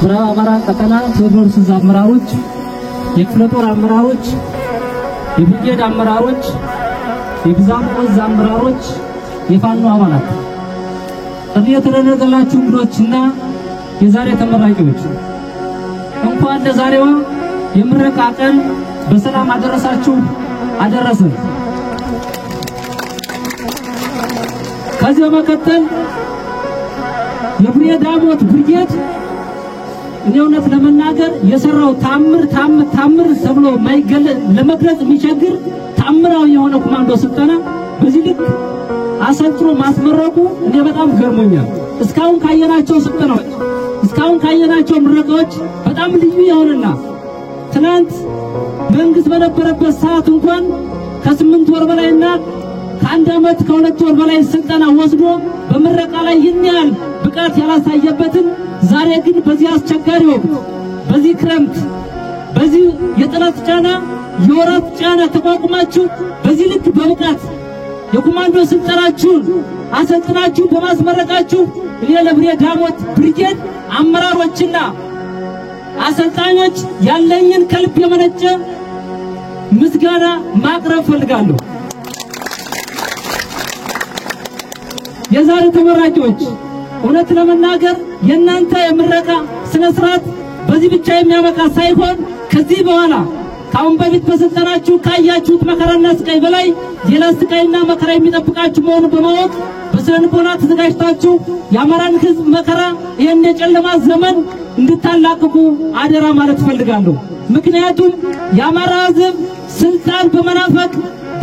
ምዕራብ አማራ ቀጠና ቴዎድሮስ አመራሮች፣ የክፍለ ጦር አመራሮች፣ የብርጌድ አመራሮች፣ የግዛት ወዝ አመራሮች፣ የፋኖ አባላት ጥሪ የተደረገላችሁ እንግዶችና የዛሬ ተመራቂዎች እንኳን ለዛሬዋ የምረቃ ቀን በሰላም አደረሳችሁ አደረሰን። ከዚህ በመቀጠል የብርጌድ ዳሞት ብርጌድ እውነት ለመናገር የሰራው ታምር ተብሎ ማይገለጽ ለመግለጽ የሚቸግር ታምራዊ የሆነ ኮማንዶ ስልጠና በዚህ ልክ አሰልጥኖ ማስመረቁ እኔ በጣም ገርሞኛል። እስካሁን ካየናቸው ስልጠናዎች እስካሁን ካየናቸው ምረቃዎች በጣም ልዩ የሆነና ትናንት መንግስት በነበረበት ሰዓት እንኳን ከ8 ወር በላይና ከአንድ አመት ከ2 ወር በላይ ስልጠና ወስዶ በምረቃ ላይ ይኛል ብቃት ያላሳየበትን ዛሬ ግን በዚህ አስቸጋሪ ወቅት በዚህ ክረምት በዚህ የጥላት ጫና የወራት ጫና ተቋቁማችሁ በዚህ ልክ በብቃት የኮማንዶ ስልጠናችሁን አሰልጥናችሁ በማስመረቃችሁ እኔ ለብርጌድ ዳሞት ብርጌድ አመራሮችና አሰልጣኞች ያለኝን ከልብ የመነጨ ምስጋና ማቅረብ ፈልጋለሁ። የዛሬ ተመራቂዎች እውነት ለመናገር የናንተ የምረቃ ስነ ስርዓት በዚህ ብቻ የሚያበቃ ሳይሆን ከዚህ በኋላ ካሁን በፊት በስልጠናችሁ ካያችሁት መከራና ስቃይ በላይ ሌላ ስቃይና መከራ የሚጠብቃችሁ መሆኑን በማወቅ በስነልቦና ተዘጋጅታችሁ የአማራን ሕዝብ መከራ ይህን የጨለማ ዘመን እንድታላቅቁ አደራ ማለት ፈልጋለሁ። ምክንያቱም የአማራ ሕዝብ ስልጣን በመናፈቅ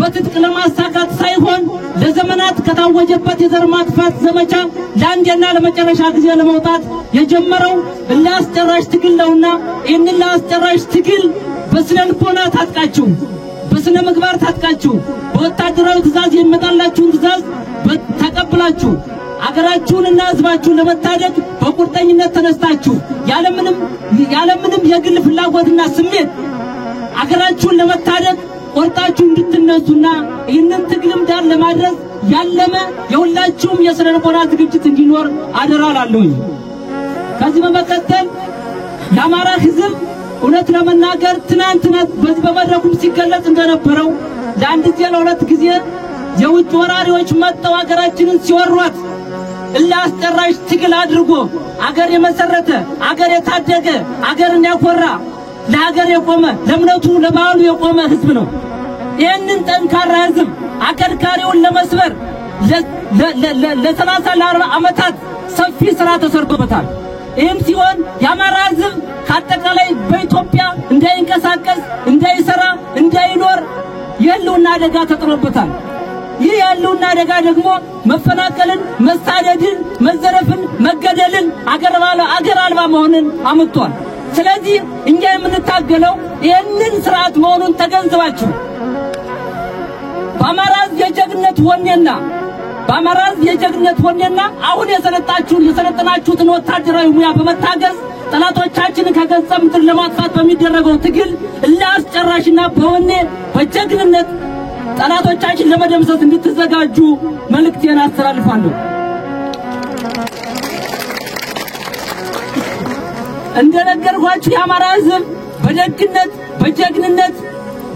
በትጥቅ ለማሳካት ሳይሆን ለዘመናት ከታወጀበት የዘር ማጥፋት ዘመቻ ለአንዴና ለመጨረሻ ጊዜ ለመውጣት የጀመረው ለአስጨራሽ ትግል ነውና ይህንን ለአስጨራሽ ትግል በስነ ልቦና ታጥቃችሁ በስነ ምግባር ታጥቃችሁ በወታደራዊ ትእዛዝ የሚመጣላችሁን ትእዛዝ ተቀብላችሁ አገራችሁንና ህዝባችሁን ለመታደግ በቁርጠኝነት ተነስታችሁ ያለምንም የግል ፍላጎትና ስሜት አገራችሁን ለመታደግ ቆርጣችሁ እንድትነሱና ይህንን ትግልም ዳር ለማድረስ ያለመ የሁላችሁም የስነ ልቦና ዝግጅት እንዲኖር አደራ እላለሁኝ። ከዚህ በመቀጠል የአማራ ህዝብ እውነት ለመናገር ትናንትና በዚህ በመድረኩም ሲገለጽ እንደነበረው ለአንድ ጊዜ ለሁለት ጊዜ የውጭ ወራሪዎች መጥተው አገራችንን ሲወሯት ለአስጨራሽ ትግል አድርጎ አገር የመሰረተ አገር የታደገ አገርን ያኮራ ለሀገር የቆመ ለእምነቱ ለባህሉ የቆመ ህዝብ ነው። ይህንን ጠንካራ ህዝብ አከርካሪውን ለመስበር ለ30 ዓመታት ሰፊ ስራ ተሰርቶበታል። ይህም ሲሆን የአማራ ህዝብ ከአጠቃላይ በኢትዮጵያ እንዳይንቀሳቀስ እንዳይሰራ እንዳይኖር የህልውና አደጋ ተጥሎበታል። ይህ የህልውና አደጋ ደግሞ መፈናቀልን፣ መሳደድን፣ መዘረፍን፣ መገደልን አገር አልባ መሆንን አምጥቷል። ስለዚህ እኛ የምንታገለው ይህንን ስርዓት መሆኑን ተገንዝባችሁ በአማራ የጀግነት ወኔና አሁን የሰለጠናችሁትን ወታደራዊ ሙያ በመታገዝ ጠላቶቻችንን ከገጸ ምድር ለማጥፋት በሚደረገው ትግል ለአስጨራሽና በወኔ በጀግንነት ጠላቶቻችንን ለመደምሰስ እንድትዘጋጁ መልእክቴን አስተላልፋለሁ። እንደነገርኳችሁ የአማራ ህዝብ በደግነት በጀግንነት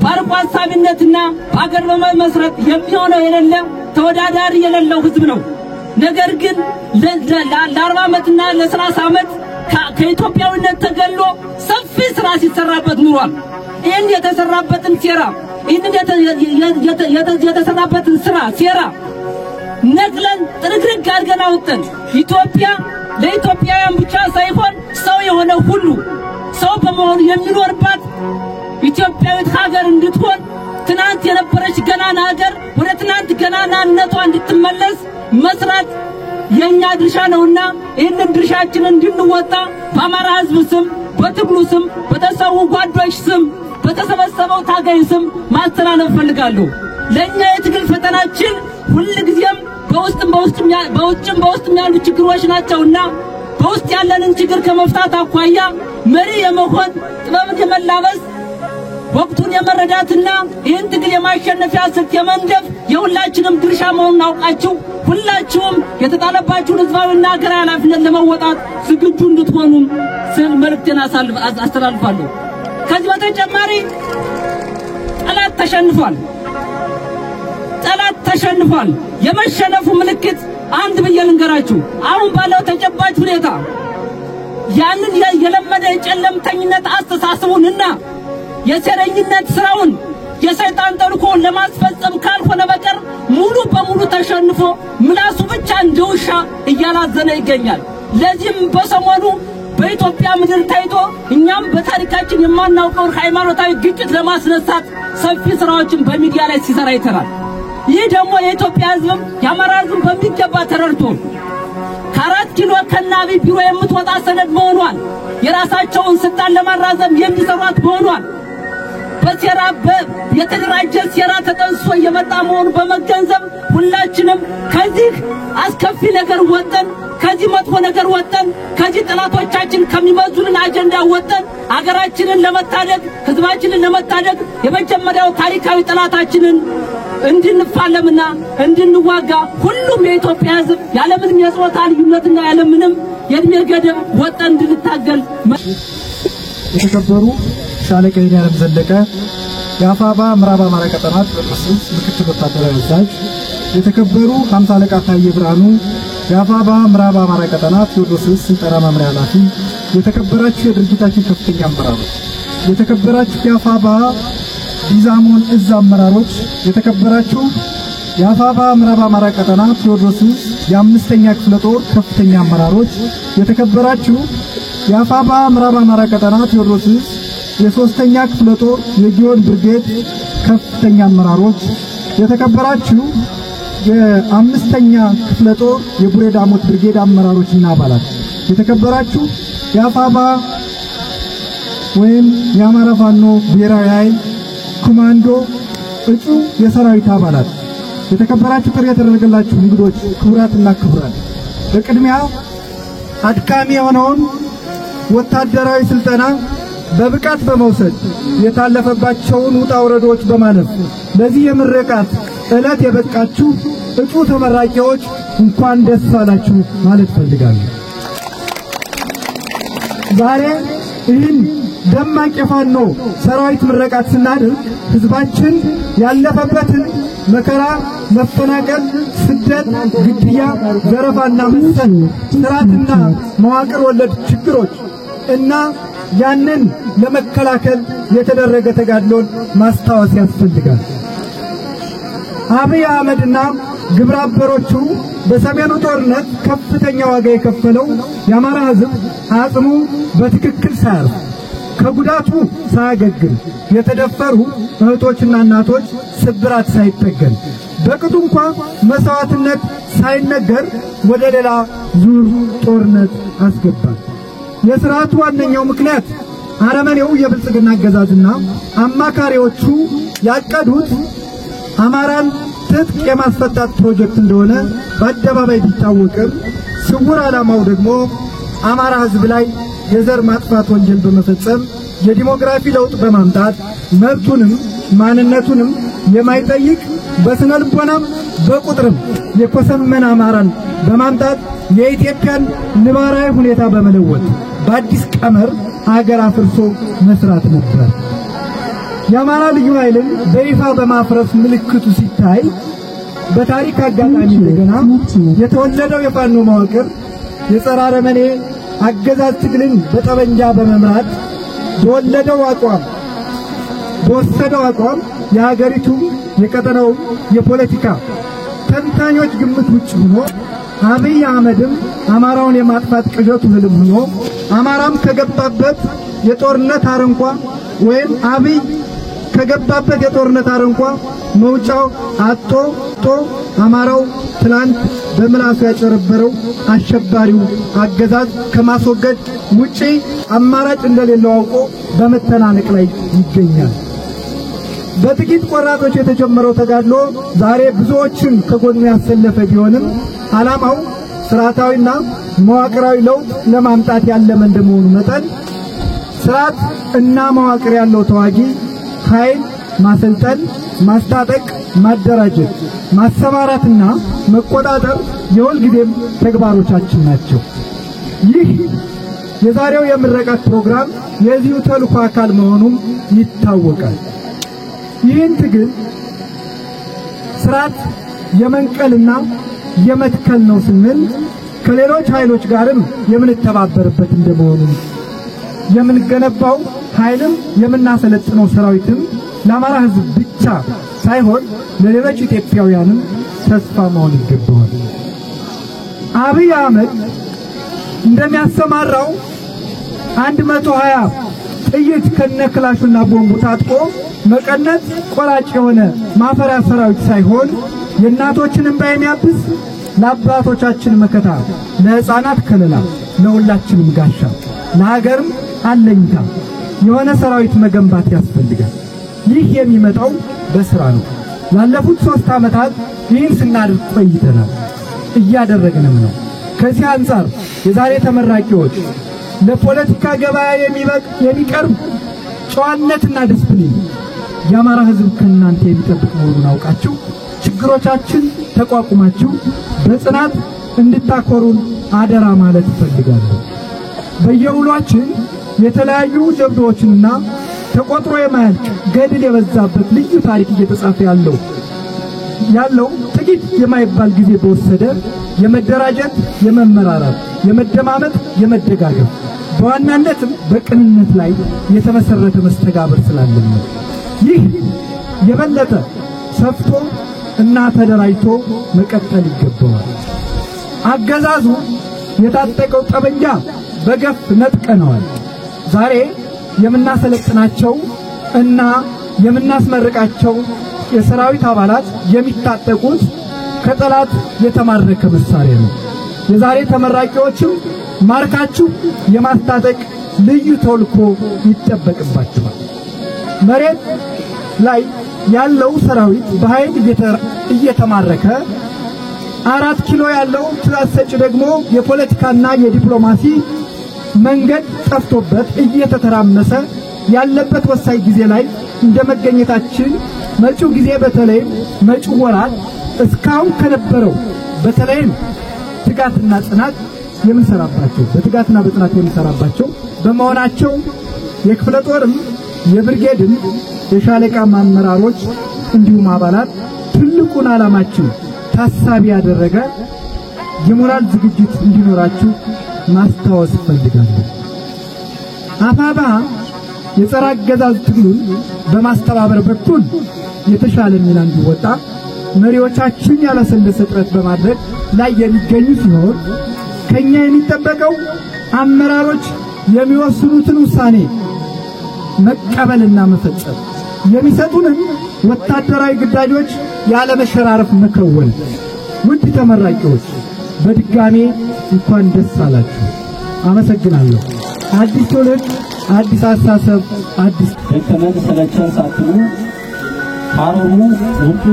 ባርቆ ሐሳቢነትና በአገር በመመስረት የሚሆነው የሌለ ተወዳዳሪ የሌለው ህዝብ ነው። ነገር ግን ለ40 ዓመትና ለ30 ዓመት ከኢትዮጵያዊነት ተገሎ ሰፊ ስራ ሲሰራበት ኑሯል። ይህን የተሰራበትን ሴራ ነቅለን ጥርግርግ አድርገን አውጥተን ኢትዮጵያ ለኢትዮጵያውያን ብቻ ሳይሆን ሰው የሆነ ሁሉ ሰው በመሆኑ የሚኖርባት ኢትዮጵያዊት ሀገር እንድትሆን ትናንት የነበረች ገናና ሀገር ወደ ትናንት ገናናነቷ እንድትመለስ መስራት የኛ ድርሻ ነውና ይህንን ድርሻችንን እንድንወጣ በአማራ ህዝብ ስም በትግሉ ስም በተሰዉ ጓዶች ስም በተሰበሰበው ታጋይ ስም ማስተላለፍ ፈልጋለሁ። ለኛ የትግል ፈተናችን ሁልጊዜም በውጭም ያሉ ችግሮች ናቸውና በውስጥ ያለንን ችግር ከመፍታት አኳያ መሪ የመሆን ጥበብን የመላበስ ወቅቱን የመረዳትና ይህን ትግል የማሸነፊያ ስልት የመንደፍ የሁላችንም ድርሻ መሆኑን አውቃችሁ ሁላችሁም የተጣለባችሁን ህዝባዊና ሀገራዊ ኃላፊነት ለመወጣት ዝግጁ እንድትሆኑ ስል መልእክቴን አስተላልፋለሁ። ከዚህ በተጨማሪ ጠላት ተሸንፏል። የመሸነፉ ምልክት አንድ ብዬ ልንገራችሁ። አሁን ባለው ተጨባጭ ሁኔታ ያንን የለመደ የጨለምተኝነት አስተሳሰቡንና የሰረኝነት ስራውን የሰይጣን ተልእኮውን ለማስፈጸም ካልሆነ በቀር ሙሉ በሙሉ ተሸንፎ ምላሱ ብቻ እንደውሻ እያላዘነ ይገኛል። ለዚህም በሰሞኑ በኢትዮጵያ ምድር ታይቶ እኛም በታሪካችን የማናውቀው ሃይማኖታዊ ግጭት ለማስነሳት ሰፊ ስራዎችን በሚዲያ ላይ ሲሰራ ይተራል። ይህ ደግሞ የኢትዮጵያ ህዝብ የአማራ ህዝብ በሚገባ ተረድቶ ከ4 ኪሎ ከናቢ ቢሮ የምትወጣ ሰነድ መሆኗን የራሳቸውን ስልጣን ለማራዘም የሚሰሯት መሆኗን በሴራ የተደራጀ ሴራ ተጠንሶ የመጣ መሆኑን በመገንዘብ ሁላችንም ከዚህ አስከፊ ነገር ወጥተን ከዚህ መጥፎ ነገር ወጥተን ከዚህ ጠላቶቻችን ከሚመዙልን አጀንዳ ወጥተን አገራችንን ለመታደግ ህዝባችንን ለመታደግ የመጀመሪያው ታሪካዊ ጠላታችንን እንድንፋለምና እንድንዋጋ ሁሉም የኢትዮጵያ ህዝብ ያለምንም የጾታ ልዩነትና ያለምንም የእድሜ ገደብ ወጥተን እንድንታገል የተከበሩ ሻለቃ ይዳለም ዘለቀ የአፋባ ምዕራብ አማራ ቀጠና ቴዎድሮስ ምክትል ወታደራዊ አዛዥ፣ የተከበሩ 50 አለቃ ታዬ ብርሃኑ የአፋባ ምዕራብ አማራ ቀጠና ቴዎድሮስ ስልጠና መምሪያ ኃላፊ፣ የተከበራችሁ የድርጅታችን ከፍተኛ አመራሮች፣ የተከበራችሁ የአፋባ ዲዛሞን እዝ አመራሮች፣ የተከበራችሁ የአፋባ ምዕራብ አማራ ቀጠና ቴዎድሮስ የ5ኛ ክፍለ ጦር ከፍተኛ አመራሮች፣ የተከበራችሁ የአፋባ ምዕራብ አማራ ቀጠና ቴዎድሮስ የ3ኛ ክፍለ ጦር የጊዮን ብርጌድ ከፍተኛ አመራሮች፣ የተከበራችሁ የ5ኛ ክፍለ ጦር የቡሬ ዳሞት ብርጌድ አመራሮችና አባላት፣ የተከበራችሁ የአፋባ ወይም የአማራ ፋኖ ብሔራዊ ኃይል ኮማንዶ እጩ የሰራዊት አባላት፣ የተከበራችሁ ጥሪ የተደረገላችሁ እንግዶች፣ ክቡራትና ክቡራን፣ በቅድሚያ አድካሚ የሆነውን ወታደራዊ ስልጠና በብቃት በመውሰድ የታለፈባቸውን ውጣ ውረዶች በማለፍ ለዚህ የምረቃት ዕለት የበቃችሁ እጩ ተመራቂዎች እንኳን ደስ አላችሁ ማለት ፈልጋለሁ። ዛሬ ይህን ደማቅ የፋኖ ሰራዊት ምረቃት ስናደርግ ህዝባችን ያለፈበትን መከራ፣ መፈናቀል፣ ስደት፣ ግድያ፣ ዘረፋና መሰል ስርዓትና መዋቅር ወለድ ችግሮች እና ያንን ለመከላከል የተደረገ ተጋድሎን ማስታወስ ያስፈልጋል። አብይ አህመድና ግብረ አበሮቹ በሰሜኑ ጦርነት ከፍተኛ ዋጋ የከፈለው የአማራ ህዝብ አጽሙ በትክክል ሳያርፍ ከጉዳቱ ሳያገግም የተደፈሩ እህቶችና እናቶች ስብራት ሳይጠገን በቅጡ እንኳን መስዋዕትነት ሳይነገር ወደ ሌላ ዙር ጦርነት አስገባል። የሥርዓቱ ዋነኛው ምክንያት አረመኔው የብልጽግና አገዛዝና አማካሪዎቹ ያቀዱት አማራን ትጥቅ የማስፈታት ፕሮጀክት እንደሆነ በአደባባይ ቢታወቅም ስውር ዓላማው ደግሞ አማራ ህዝብ ላይ የዘር ማጥፋት ወንጀል በመፈጸም የዲሞግራፊ ለውጥ በማምጣት መብቱንም ማንነቱንም የማይጠይቅ በስነ ልቦናም በቁጥርም የኮሰመነ አማራን በማምጣት የኢትዮጵያን ንባራዊ ሁኔታ በመለወጥ በአዲስ ቀመር አገር አፍርሶ መስራት ነበር። የአማራ ልዩ ኃይልን በይፋ በማፍረስ ምልክቱ ሲታይ በታሪክ አጋጣሚ እንደገና የተወለደው የፋኖ መዋቅር የጸረ አረመኔ አገዛዝ ትግልን በጠበንጃ በመምራት በወሰደው አቋም የሀገሪቱ የቀጠናው የፖለቲካ ተንታኞች ግምት ውጭ ሆኖ አብይ አህመድም አማራውን የማጥፋት ቅዠቱ ህልም ሆኖ አማራም ከገባበት የጦርነት አረንቋ ወይም አብይ ከገባበት የጦርነት አረንቋ መውጫው አጥቶ አማራው ትላንት በምላሱ ያጨረበረው አሸባሪው አገዛዝ ከማስወገድ ውጪ አማራጭ እንደሌለው አውቆ በመተናነቅ ላይ ይገኛል። በጥቂት ቆራጦች የተጀመረው ተጋድሎ ዛሬ ብዙዎችን ከጎኑ ያሰለፈ ቢሆንም ዓላማው ስርዓታዊና መዋቅራዊ ለውጥ ለማምጣት ያለመ እንደመሆኑ መጠን ስርዓት እና መዋቅር ያለው ተዋጊ ኃይል ማሰልጠን፣ ማስታጠቅ፣ ማደራጀት፣ ማሰማራትና መቆጣጠር የሁልጊዜም ተግባሮቻችን ናቸው። ይህ የዛሬው የምረቃት ፕሮግራም የዚሁ ተልዕኮ አካል መሆኑም ይታወቃል። ይህን ትግል ስርዓት የመንቀልና የመትከል ነው ስንል ከሌሎች ኃይሎች ጋርም የምንተባበርበት እንደመሆኑ የምንገነባው ኃይልም የምናሰለጥነው ሰራዊትም ለአማራ ሕዝብ ብቻ ሳይሆን ለሌሎች ኢትዮጵያውያንም ተስፋ መሆን ይገባዋል። አብይ አህመድ እንደሚያሰማራው 120 ጥይት ከነክላሹና ቦምቡ ታጥቆ መቀነት ቆራጭ የሆነ ማፈሪያ ሰራዊት ሳይሆን የእናቶችን እንባ የሚያብስ ለአባቶቻችን መከታ፣ ለሕፃናት ከለላ፣ ለሁላችንም ጋሻ፣ ለሀገርም አለኝታ የሆነ ሰራዊት መገንባት ያስፈልጋል። ይህ የሚመጣው በስራ ነው። ላለፉት 3 ዓመታት ይህን ስናደርግ ቆይተናል፣ እያደረግንም ነው። ከዚህ አንጻር የዛሬ ተመራቂዎች ለፖለቲካ ገበያ የሚቀርብ ጨዋነትና ዲስፕሊን የአማራ ሕዝብ ከእናንተ የሚጠብቅ መሆኑን አውቃችሁ ችግሮቻችን ተቋቁማችሁ በጽናት እንድታኮሩን አደራ ማለት እፈልጋለሁ። በየውሏችን የተለያዩ ጀብዶዎችንና ተቆጥሮ የማያልቅ ገድል የበዛበት ልዩ ታሪክ እየተጻፈ ያለው ጥቂት የማይባል ጊዜ በወሰደ የመደራጀት፣ የመመራራት፣ የመደማመጥ፣ የመደጋገፍ በዋናነትም በቅንነት ላይ የተመሰረተ መስተጋብር ስላለን ነው። ይህ የበለጠ ሰፍቶ እና ተደራጅቶ መቀጠል ይገባዋል። አገዛዙ የታጠቀው ጠመንጃ በገፍ ነጥቀነዋል። ዛሬ የምናሰለጥናቸው እና የምናስመርቃቸው የሰራዊት አባላት የሚታጠቁት ከጠላት የተማረከ መሳሪያ ነው። የዛሬ ተመራቂዎችም ማርካችሁ የማስታጠቅ ልዩ ተልዕኮ ይጠበቅባችኋል። መሬት ላይ ያለው ሰራዊት በኃይል እየተማረከ 4 ኪሎ ያለው ትዕዛዝ ሰጪ ደግሞ የፖለቲካና የዲፕሎማሲ መንገድ ጠፍቶበት እየተተራመሰ ያለበት ወሳኝ ጊዜ ላይ እንደመገኘታችን መጪው ጊዜ በተለይ መጪው ወራት እስካሁን ከነበረው በተለይም ትጋትና ጽናት የምንሰራባቸው በትጋትና በጽናት የምንሰራባቸው በመሆናቸው የክፍለ ጦርም የብርጌድም የሻለቃ አመራሮች እንዲሁም አባላት ትልቁን ዓላማችን ታሳቢ ያደረገ የሞራል ዝግጅት እንዲኖራችሁ ማስታወስ እፈልጋለሁ። አፋባ የጸረ አገዛዝ ትግሉን በማስተባበር በኩል የተሻለ ሚና እንዲወጣ መሪዎቻችን ያለሰለሰ ጥረት በማድረግ ላይ የሚገኙ ሲሆን ከኛ የሚጠበቀው አመራሮች የሚወስኑትን ውሳኔ መቀበልና መፈጸም፣ የሚሰጡንን ወታደራዊ ግዳጆች ያለ መሸራረፍ መከወን። ውድ ተመራቂዎች በድጋሜ እንኳን ደስ አላችሁ። አመሰግናለሁ። አዲስ ትውልድ፣ አዲስ አስተሳሰብ፣ አዲስ ደከመን ሰለቸን ሳትሉ ሐሩሩ ውጡ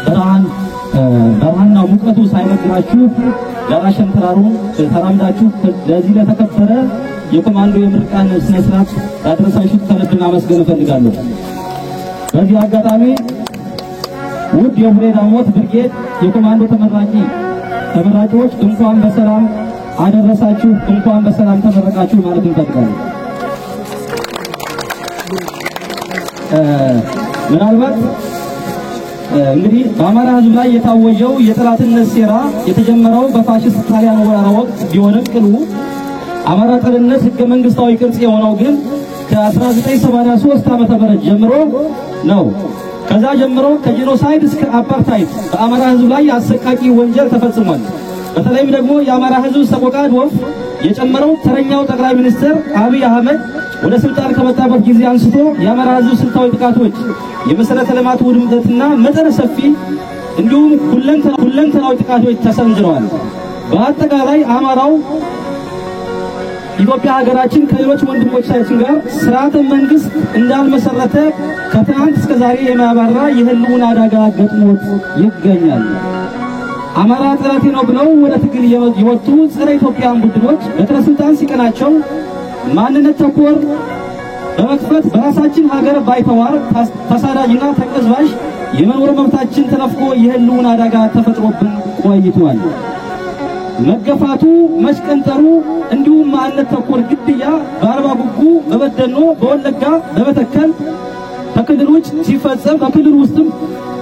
በረሃና ሙቀቱ ሳይመግራችሁ ዳራሸን ተራሩን ተራምዳችሁ ለዚህ ለተከበረ የኮማንዶ የምርቃን ስነ ስርዓት ያደረሳችሁ ከልብ ማመስገን እፈልጋለሁ። በዚህ አጋጣሚ ውድ የቡሬ ዳሞት ብርጌድ የኮማንዶ ተመራቂዎች እንኳን በሰላም አደረሳችሁ፣ እንኳን በሰላም ተመረቃችሁ ማለት እንፈልጋለን። ምናልባት እንግዲህ በአማራ ሕዝብ ላይ የታወጀው የጠላትነት ሴራ የተጀመረው በፋሽስት ጣሊያን ወረራ ወቅት ቢሆንም ቅሉ አማራ ጠልነት ህገ መንግስታዊ ቅርጽ የሆነው ግን ከ1983 ዓመተ ምህረት ጀምሮ ነው። ከዛ ጀምሮ ከጄኖሳይድ እስከ አፓርታይድ በአማራ ሕዝብ ላይ አሰቃቂ ወንጀል ተፈጽሟል። በተለይም ደግሞ የአማራ ሕዝብ ሰቆቃ ወፍ የጨመረው ተረኛው ጠቅላይ ሚኒስትር አብይ አህመድ ወደ ስልጣን ከመጣበት ጊዜ አንስቶ የአማራ ሕዝብ ስልታዊ ጥቃቶች፣ የመሰረተ ልማት ውድመትና መጠነ ሰፊ እንዲሁም ሁለንተናዊ ጥቃቶች ተሰንዝረዋል። በአጠቃላይ አማራው ኢትዮጵያ ሀገራችን ከሌሎች ወንድሞቻችን ጋር ስርዓተ መንግስት እንዳልመሰረተ ከትናንት እስከ ዛሬ የማያባራ የህልውና አደጋ ገጥሞት ይገኛል። አማራ ጠላቴ ነው ብለው ወደ ትግል የወጡ ጸረ ኢትዮጵያን ቡድኖች በትረ ስልጣን ሲቀናቸው ማንነት ተኮር በመክፈት በራሳችን ሀገር ባይተዋር ተሳዳጅና ተቀዝባዥ የመኖር መብታችን ተነፍቆ የህልውና አደጋ ተፈጥሮብን ቆይቷል። መገፋቱ፣ መስቀንጠሩ እንዲሁም ማንነት ተኮር ግድያ በአርባ ጉጉ፣ በበደኖ፣ በወለጋ፣ በመተከል ከክልሎች ሲፈጸም ከክልል ውስጥም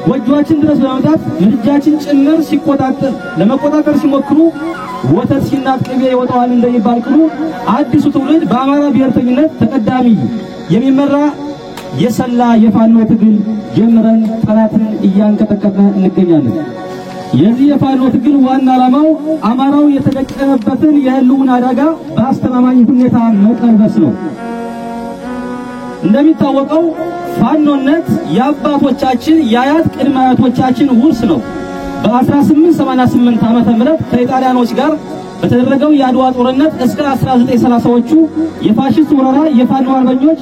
ወጆአችን ድረስ በመምጣት ምድጃችን ጭምር ለመቆጣጠር ሲሞክሩ ወተት ሲናጥ ቅቤ ይወጣዋል እንደሚባል ቅሉ አዲሱ ትውልድ በአማራ ብሔርተኝነት ተቀዳሚ የሚመራ የሰላ የፋኖ ትግል ጀምረን ጠላትን እያንቀጠቀጥን እንገኛለን። የዚህ የፋኖ ትግል ዋና ዓላማው አማራው የተደቀነበትን የህልውና አደጋ በአስተማማኝ ሁኔታ መቀልበስ ነው። እንደሚታወቀው ፋኖነት የአባቶቻችን የአያት ቅድመ አያቶቻችን ውርስ ነው። በ1888 ዓመተ ምህረት ከኢጣሊያኖች ጋር በተደረገው የአድዋ ጦርነት እስከ 1930ዎቹ የፋሺስት ወረራ የፋኖ አርበኞች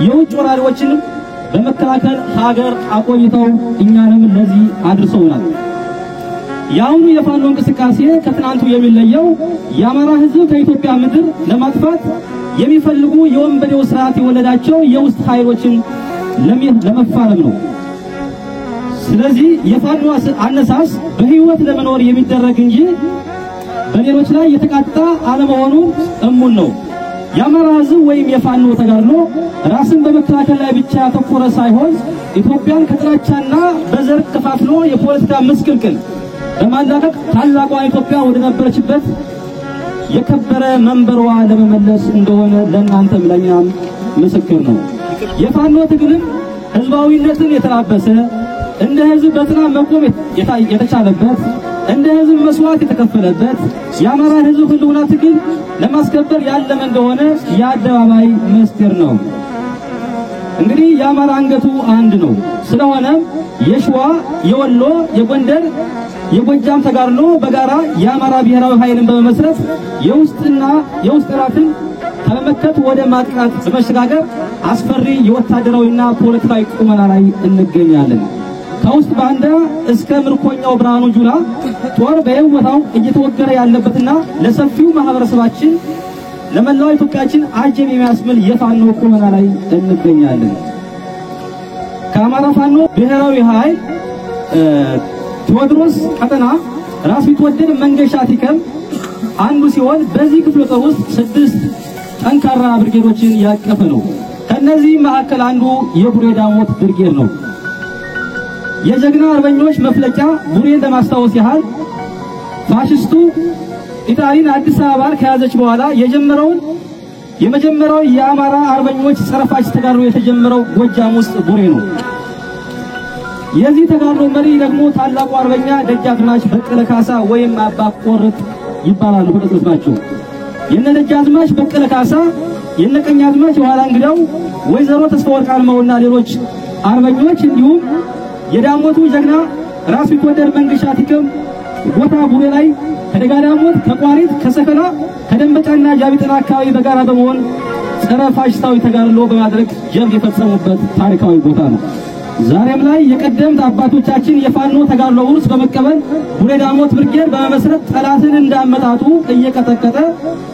የውጭ ወራሪዎችን በመከላከል ሀገር አቆይተው እኛንም ለዚህ አድርሰውናል። ያውኑ የፋኖ እንቅስቃሴ ከትናንቱ የሚለየው የአማራ ህዝብ ከኢትዮጵያ ምድር ለማጥፋት የሚፈልጉ የወንበዴው ስርዓት የወለዳቸው የውስጥ ኃይሎችን ለመፋለም ነው። ስለዚህ የፋኖ አነሳስ በህይወት ለመኖር የሚደረግ እንጂ በሌሎች ላይ የተቃጣ አለመሆኑ እሙን ነው። የአማራ ህዝብ ወይም የፋኖ ተጋድሎ ራስን በመከላከል ላይ ብቻ ያተኮረ ሳይሆን ኢትዮጵያን ከጥላቻና በዘር ከፋፍሎ የፖለቲካ ምስቅልቅል በማላቀቅ ታላቋ ኢትዮጵያ ወደ ነበረችበት የከበረ መንበሯ ለመመለስ እንደሆነ ለእናንተም ለኛም ምስክር ነው። የፋኖ ትግልም ህዝባዊነትን የተላበሰ እንደ ህዝብ በጽናት መቆም የተቻለበት እንደ ህዝብ መስዋዕት የተከፈለበት የአማራ ህዝብ ህልውና ትግል ለማስከበር ያለመ እንደሆነ የአደባባይ ምስጢር ነው። እንግዲህ የአማራ አንገቱ አንድ ነው። ስለሆነ የሸዋ፣ የወሎ፣ የጎንደር፣ የጎጃም ተጋድሎ በጋራ የአማራ ብሔራዊ ኃይልን በመመስረት የውስጥ ጠላትን ከመመከት ወደ ማጥቃት በመሸጋገር አስፈሪ የወታደራዊና ፖለቲካዊ ቁመና ላይ እንገኛለን። ከውስጥ ባንዳ እስከ ምርኮኛው ብርሃኑ ጁላ ጦር በየቦታው እየተወገረ ያለበትና ለሰፊው ማህበረሰባችን ለመላው ኢትዮጵያችን አጀብ የሚያስብል የፋኖ ቁመና ላይ እንገኛለን። ከአማራ ፋኖ ብሔራዊ ኃይል ቴዎድሮስ ቀጠና ራስ ቢትወደድ መንገሻ ቲከም አንዱ ሲሆን በዚህ ክፍለ ጦር ውስጥ 6 ጠንካራ ብርጌዶችን ያቀፈ ነው። ከነዚህ መካከል አንዱ የቡሬ ዳሞት ብርጌድ ነው። የጀግና አርበኞች መፍለቂያ ቡሬን ለማስታወስ ያህል ፋሺስቱ ኢጣሊያን አዲስ አበባን ከያዘች በኋላ የመጀመሪያው የአማራ አርበኞች ጸረ ፋሺስት ተጋድሎ የተጀመረው ጎጃም ውስጥ ቡሬ ነው። የዚህ ተጋድሎ መሪ ደግሞ ታላቁ አርበኛ ደጃዝማች በቀለ ካሳ ወይም አባ ቆርጥ ይባላሉ። በተጽፋቸው የነ ደጃዝማች በቀለ ካሳ የነ ቀኛዝማች የኋላ እንግዳው ወይዘሮ ተስፋወርቅ አልማውና ሌሎች አርበኞች እንዲሁም የዳሞቱ ጀግና ራስ ቢትወደድ መንገሻ ቲከም ቦታ ቡሬ ላይ ከደጋዳሞት ከቋሪት ከሰከላ ከደንበጫና ጃቢጥና አካባቢ በጋራ በመሆን ጸረ ፋሺስታዊ ተጋድሎ በማድረግ ጀብድ የፈጸሙበት ታሪካዊ ቦታ ነው። ዛሬም ላይ የቀደምት አባቶቻችን የፋኖ ተጋድሎ ውርስ በመቀበል ቡሬ ዳሞት ብርጌድ በመመስረት ጠላትን እንዳመጣጡ እየቀጠቀጠ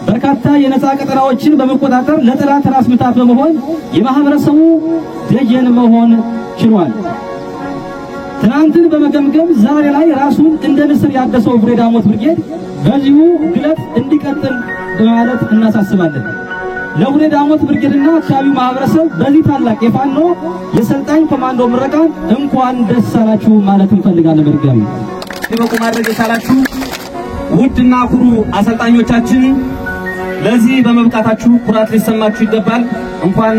በርካታ የነፃ ቀጠናዎችን በመቆጣጠር ለጠላት ራስ ምታት በመሆን የማህበረሰቡ ደጀን መሆን ችሏል። ትናንትን በመገምገም ዛሬ ላይ ራሱን እንደ ንስር ያደሰው ቡሬ ዳሞት ብርጌድ በዚሁ ግለት እንዲቀጥል በማለት እናሳስባለን። ለቡሬ ዳሞት ብርጌድና አካባቢው ማህበረሰብ በዚህ ታላቅ የፋኖ የሰልጣኝ ኮማንዶ ምረቃ እንኳን ደስ አላችሁ ማለት እንፈልጋለን። በድጋሚ በቁ ማድረግ የቻላችሁ ውድና ኩሩ አሰልጣኞቻችን ለዚህ በመብቃታችሁ ኩራት ሊሰማችሁ ይገባል። እንኳን